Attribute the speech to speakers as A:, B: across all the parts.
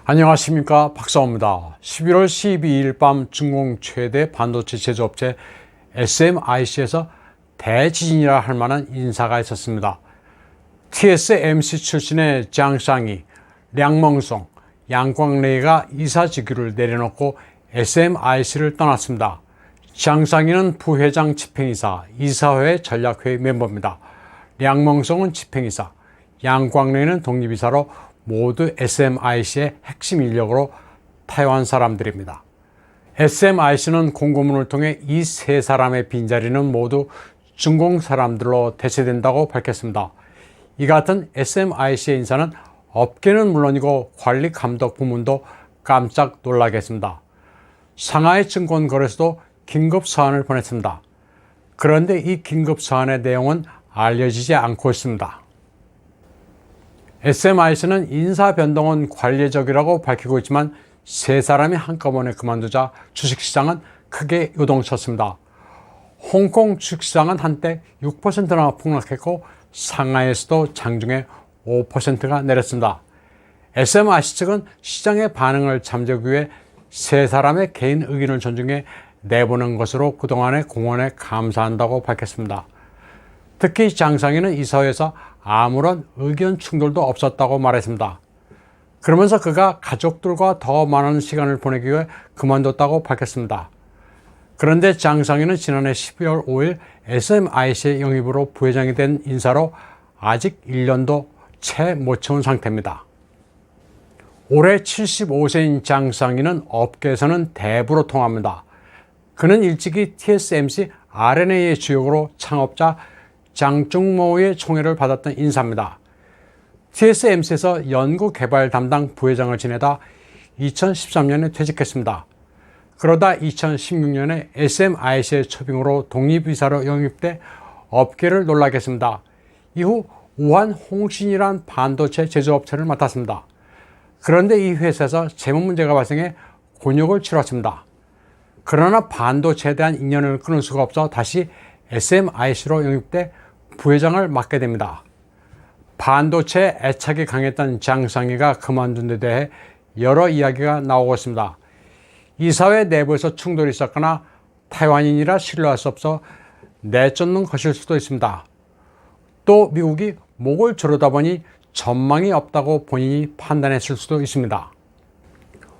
A: 안녕하십니까, 박사호입니다. 11월 12일 밤 중공 최대 반도체 제조업체 SMIC에서 대지진이라 할 만한 인사가 있었습니다. TSMC 출신의 장상희, 량멍송, 양광래가 이사 직위를 내려놓고 SMIC를 떠났습니다. 장상희는 부회장 집행이사, 이사회 전략회의 멤버입니다. 량멍송은 집행이사, 양광래는 독립이사로 모두 SMIC의 핵심 인력으로 타이완 사람들입니다. SMIC는 공고문을 통해 이 세 사람의 빈자리는 모두 중공 사람들로 대체된다고 밝혔습니다. 이 같은 SMIC의 인사는 업계는 물론이고 관리 감독 부문도 깜짝 놀라게 했습니다. 상하이 증권거래소도 긴급 서한을 보냈습니다. 그런데 이 긴급 서한의 내용은 알려지지 않고 있습니다. SMIC는 인사 변동은 관례적이라고 밝히고 있지만 세 사람이 한꺼번에 그만두자 주식시장은 크게 요동쳤습니다. 홍콩 주식시장은 한때 6%나 폭락했고 상하이에서도 장중에 5%가 내렸습니다. SMIC 측은 시장의 반응을 잠재우기 위해 세 사람의 개인 의견을 존중해 내보낸 것으로 그동안의 공헌에 감사한다고 밝혔습니다. 특히 장상희는 이사회에서 아무런 의견 충돌도 없었다고 말했습니다. 그러면서 그가 가족들과 더 많은 시간을 보내기 위해 그만뒀다고 밝혔습니다. 그런데 장상희는 지난해 12월 5일 SMIC의 영입으로 부회장이 된 인사로 아직 1년도 채 못 채운 상태입니다. 올해 75세인 장상희는 업계에서는 대부로 통합니다. 그는 일찍이 TSMC R&A의 주역으로 창업자 장중모의 총애를 받았던 인사입니다. TSMC에서 연구개발 담당 부회장을 지내다 2013년에 퇴직했습니다. 그러다 2016년에 SMIC의 초빙으로 독립이사로 영입돼 업계를 놀라게 했습니다. 이후 우한 홍신이란 반도체 제조업체를 맡았습니다. 그런데 이 회사에서 재무 문제가 발생해 곤욕을 치렀습니다. 그러나 반도체에 대한 인연을 끊을 수가 없어 다시 SMIC로 영입돼 부회장을 맡게 됩니다. 반도체에 애착이 강했던 장상희가 그만둔 데 대해 여러 이야기가 나오고 있습니다. 이사회 내부에서 충돌이 있었거나 타이완인이라 신뢰할 수 없어 내쫓는 것일 수도 있습니다. 또 미국이 목을 조르다 보니 전망이 없다고 본인이 판단했을 수도 있습니다.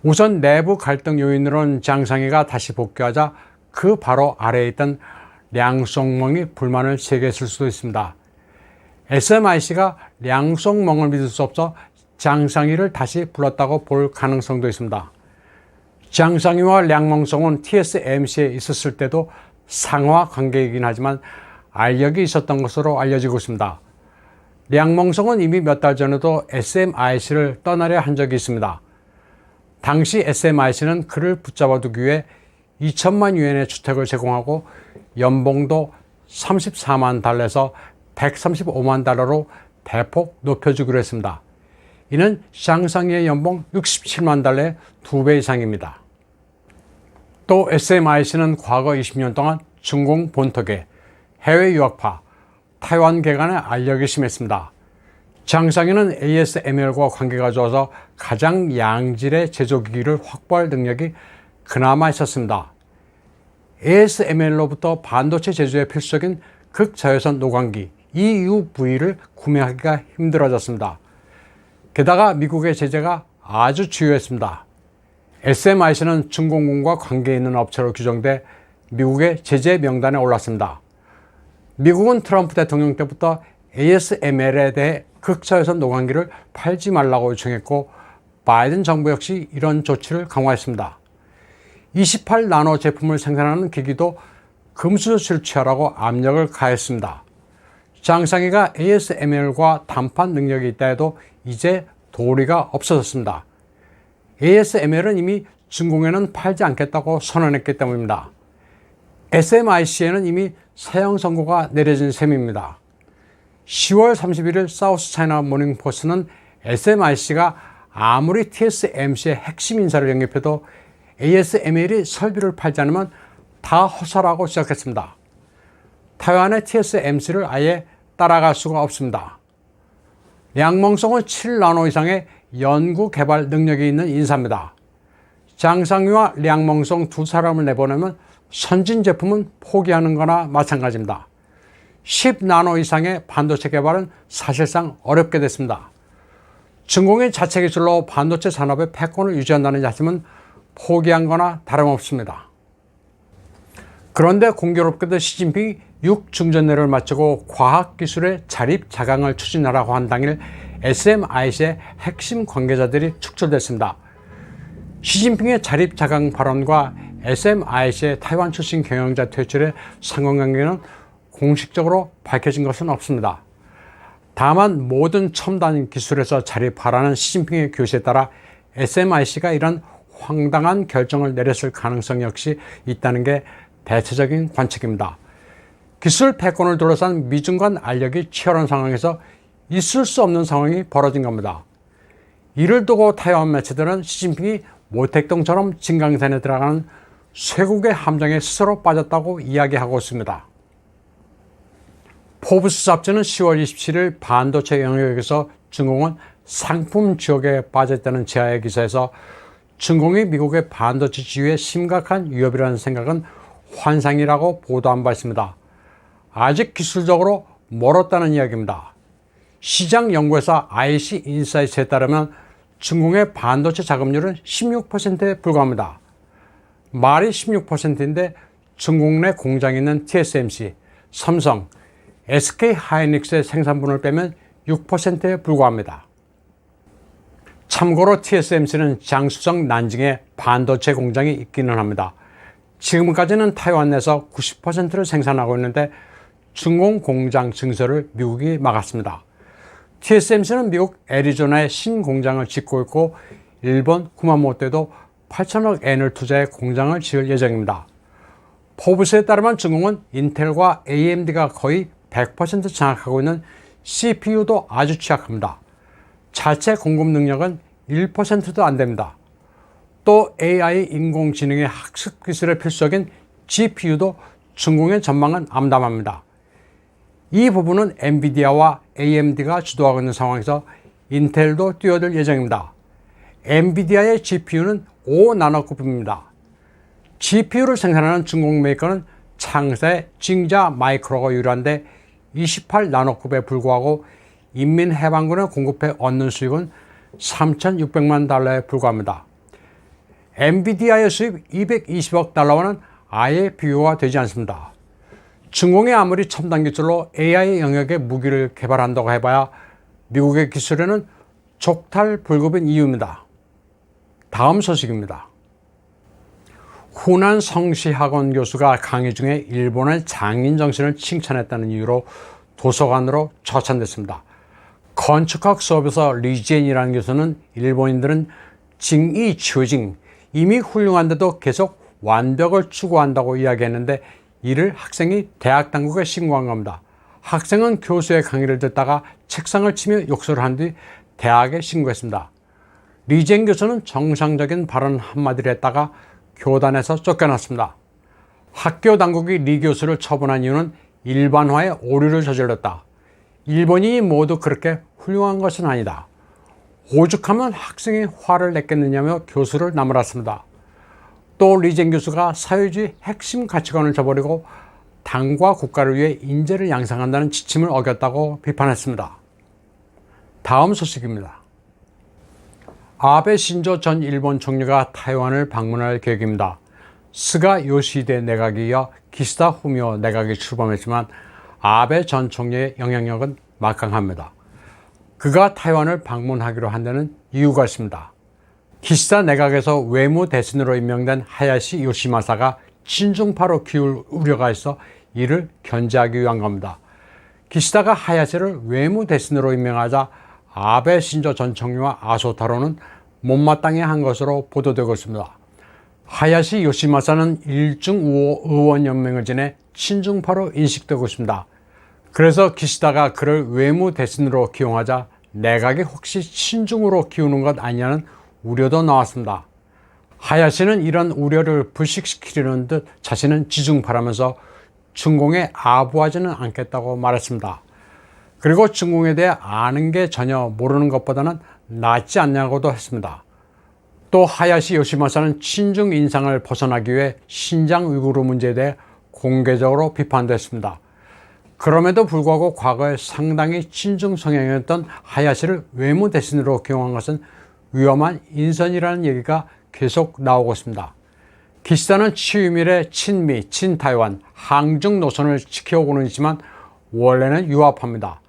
A: 우선 내부 갈등 요인으로는 장상희가 다시 복귀하자 그 바로 아래에 있던 량송멍이 불만을 제기했을 수도 있습니다. SMIC가 량송멍을 믿을 수 없어 장상희를 다시 불렀다고 볼 가능성도 있습니다. 장상희와 량멍송은 TSMC에 있었을 때도 상하 관계이긴 하지만 알력이 있었던 것으로 알려지고 있습니다. 량멍송은 이미 몇 달 전에도 SMIC를 떠나려 한 적이 있습니다. 당시 SMIC는 그를 붙잡아두기 위해 2천만 유엔의 주택을 제공하고 연봉도 34만 달러에서 135만 달러로 대폭 높여주기로 했습니다. 이는 장상희의 연봉 67만 달러의 2배 이상입니다. 또 SMIC는 과거 20년 동안 중공 본토계, 해외 유학파, 타이완계 간의 알력이 심했습니다. 장상희는 ASML과 관계가 좋아서 가장 양질의 제조기기를 확보할 능력이 그나마 있었습니다. ASML로부터 반도체 제조에 필수적인 극저효선 노광기 EUV를 구매하기가 힘들어졌습니다. 게다가 미국의 제재가 아주 주요했습니다. SMIC는 중공군과 관계 있는 업체로 규정돼 미국의 제재 명단에 올랐습니다. 미국은 트럼프 대통령 때부터 ASML에 대해 극저효선 노광기를 팔지 말라고 요청했고 바이든 정부 역시 이런 조치를 강화했습니다. 28나노 제품을 생산하는 기기도 금수 조치를 취하라고 압력을 가했습니다. 장상희가 ASML과談判 능력이 있다 해도 이제 도리가 없어졌습니다. ASML은 이미 중공에는 팔지 않겠다고 선언했기 때문입니다. SMIC에는 이미 사형 선고가 내려진 셈입니다. 10월 31일 사우스 차이나 모닝포스트는 SMIC가 아무리 TSMC의 핵심 인사를 영입해도 ASML이 설비를 팔지 않으면 다 허사라고 시작했습니다. 타이완의 TSMC를 아예 따라갈 수가 없습니다. 양멍성은 7나노 이상의 연구 개발 능력이 있는 인사입니다. 장상유와 량몽송 두 사람을 내보내면 선진 제품은 포기하는 거나 마찬가지입니다. 10나노 이상의 반도체 개발은 사실상 어렵게 됐습니다. 중공의 자체 기술로 반도체 산업의 패권을 유지한다는 야심은 포기한 거나 다름없습니다. 그런데 공교롭게도 시진핑이 6중전례를 마치고 과학기술의 자립자강을 추진하라고 한 당일 SMIC의 핵심 관계자들이 축출됐습니다. 시진핑의 자립자강 발언과 SMIC의 타이완 출신 경영자 퇴출의 상관관계는 공식적으로 밝혀진 것은 없습니다. 다만 모든 첨단 기술에서 자립하라는 시진핑의 교시에 따라 SMIC가 이런 황당한 결정을 내렸을 가능성 역시 있다는 게 대체적인 관측입니다. 기술 패권을 둘러싼 미중 간 알력이 치열한 상황에서 있을 수 없는 상황이 벌어진 겁니다. 이를 두고 타이완 매체들은 시진핑이 모택동처럼 진강산에 들어가는 쇠국의 함정에 스스로 빠졌다고 이야기하고 있습니다. 포브스 잡지는 10월 27일 반도체 영역에서 중공은 상품 지옥에 빠졌다는 제하의 기사에서 중공이 미국의 반도체 지위에 심각한 위협이라는 생각은 환상이라고 보도한 바 있습니다. 아직 기술적으로 멀었다는 이야기입니다. 시장 연구회사 IC 인사이트에 따르면 중공의 반도체 자금률은 16%에 불과합니다. 말이 16%인데 중공 내 공장이 있는 TSMC, 삼성, SK 하이닉스의 생산분을 빼면 6%에 불과합니다. 참고로 TSMC는 장수성 난징에 반도체 공장이 있기는 합니다. 지금까지는 타이완 내에서 90%를 생산하고 있는데 중공 공장 증설을 미국이 막았습니다. TSMC는 미국 애리조나에 신공장을 짓고 있고 일본 구마모토에도 8천억 엔을 투자해 공장을 지을 예정입니다. 포브스에 따르면 중공은 인텔과 AMD가 거의 100% 장악하고 있는 CPU도 아주 취약합니다. 자체 공급 능력은 1%도 안 됩니다. 또 AI 인공지능의 학습 기술에 필수적인 GPU도 중공의 전망은 암담합니다. 이 부분은 엔비디아와 AMD가 주도하고 있는 상황에서 인텔도 뛰어들 예정입니다. 엔비디아의 GPU는 5나노급입니다. GPU를 생산하는 중공 메이커는 창사의 징자 마이크로가 유일한데 28나노급에 불과하고 인민해방군의 공급해 얻는 수익은 3,600만 달러에 불과합니다. 엔비디아의 수입 220억 달러와는 아예 비교가 되지 않습니다. 중공이 아무리 첨단 기술로 AI 영역의 무기를 개발한다고 해봐야 미국의 기술에는 족탈불급인 이유입니다. 다음 소식입니다. 후난 성시학원 교수가 강의 중에 일본의 장인 정신을 칭찬했다는 이유로 도서관으로 처참됐습니다. 건축학 수업에서 리젠이라는 교수는 일본인들은 징이 취징, 이미 훌륭한데도 계속 완벽을 추구한다고 이야기했는데 이를 학생이 대학 당국에 신고한 겁니다. 학생은 교수의 강의를 듣다가 책상을 치며 욕설을 한 뒤 대학에 신고했습니다. 리젠 교수는 정상적인 발언 한마디를 했다가 교단에서 쫓겨났습니다. 학교 당국이 리 교수를 처분한 이유는 일반화의 오류를 저질렀다. 일본인이 모두 그렇게 훌륭한 것은 아니다. 오죽하면 학생이 화를 냈겠느냐며 교수를 나무랐습니다. 또 리젠 교수가 사회주의 핵심 가치관을 저버리고 당과 국가를 위해 인재를 양성한다는 지침을 어겼다고 비판했습니다. 다음 소식입니다. 아베 신조 전 일본 총리가 타이완을 방문할 계획입니다. 스가 요시히데 내각에 이어 기시다 후미오 내각이 출범했지만 아베 전 총리의 영향력은 막강합니다. 그가 타이완을 방문하기로 한 데는 이유가 있습니다. 기시다 내각에서 외무대신으로 임명된 하야시 요시마사가 친중파로 기울 우려가 있어 이를 견제하기 위한 겁니다. 기시다가 하야시를 외무대신으로 임명하자 아베 신조 전 총리와 아소타로는 못마땅해 한 것으로 보도되고 있습니다. 하야시 요시마사는 일중 의원연맹을 지내 친중파로 인식되고 있습니다. 그래서 기시다가 그를 외무대신으로 기용하자 내각이 혹시 친중으로 기우는 것 아니냐는 우려도 나왔습니다. 하야시는 이런 우려를 불식시키려는 듯 자신은 지중파라면서 중공에 아부하지는 않겠다고 말했습니다. 그리고 중공에 대해 아는 게 전혀 모르는 것보다는 낫지 않냐고도 했습니다. 또 하야시 요시마사는 친중 인상을 벗어나기 위해 신장 우이구르 문제에 대해 공개적으로 비판도 했습니다. 그럼에도 불구하고 과거에 상당히 친중 성향이었던 하야시를 외무 대신으로 기용한 것은 위험한 인선이라는 얘기가 계속 나오고 있습니다. 기시다는 치유밀의 친미, 친타이완, 항중 노선을 지켜오고는 있지만 원래는 유합합니다.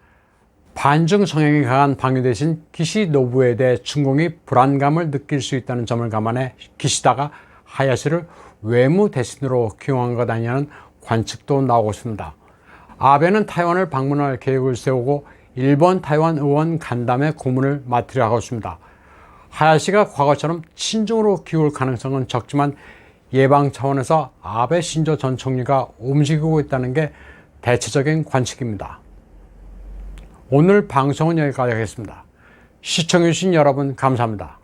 A: 반중 성향이 강한 방위 대신 기시 노부에 대해 중공이 불안감을 느낄 수 있다는 점을 감안해 기시다가 하야시를 외무 대신으로 기용한 것 아니냐는 관측도 나오고 있습니다. 아베는 타이완을 방문할 계획을 세우고 일본 타이완 의원 간담회 고문을 맡으려 하고 있습니다. 하야시가 과거처럼 친중으로 기울 가능성은 적지만 예방 차원에서 아베 신조 전 총리가 움직이고 있다는 게 대체적인 관측입니다. 오늘 방송은 여기까지 하겠습니다. 시청해주신 여러분 감사합니다.